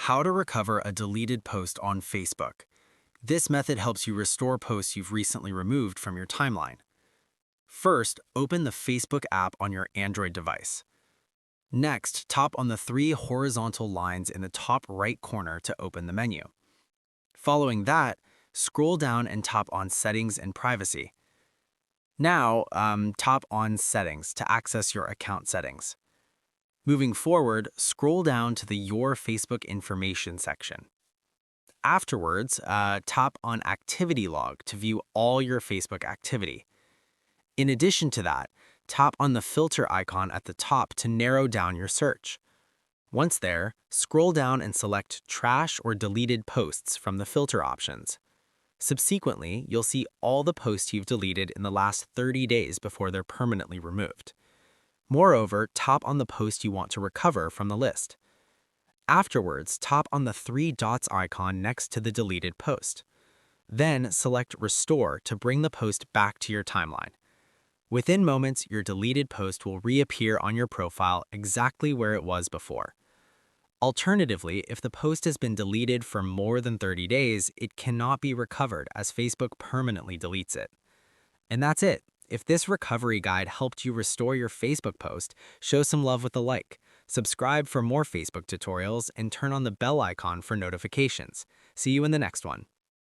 How to recover a deleted post on Facebook. This method helps you restore posts you've recently removed from your timeline. First, open the Facebook app on your Android device. Next, tap on the three horizontal lines in the top right corner to open the menu. Following that, scroll down and tap on Settings and Privacy. Now, tap on Settings to access your account settings. Moving forward, scroll down to the Your Facebook Information section. Afterwards, tap on Activity Log to view all your Facebook activity. In addition to that, tap on the filter icon at the top to narrow down your search. Once there, scroll down and select Trash or Deleted Posts from the filter options. Subsequently, you'll see all the posts you've deleted in the last 30 days before they're permanently removed. Moreover, tap on the post you want to recover from the list. Afterwards, tap on the three dots icon next to the deleted post. Then select Restore to bring the post back to your timeline. Within moments, your deleted post will reappear on your profile exactly where it was before. Alternatively, if the post has been deleted for more than 30 days, it cannot be recovered as Facebook permanently deletes it. And that's it. If this recovery guide helped you restore your Facebook post, show some love with a like. Subscribe for more Facebook tutorials and turn on the bell icon for notifications. See you in the next one.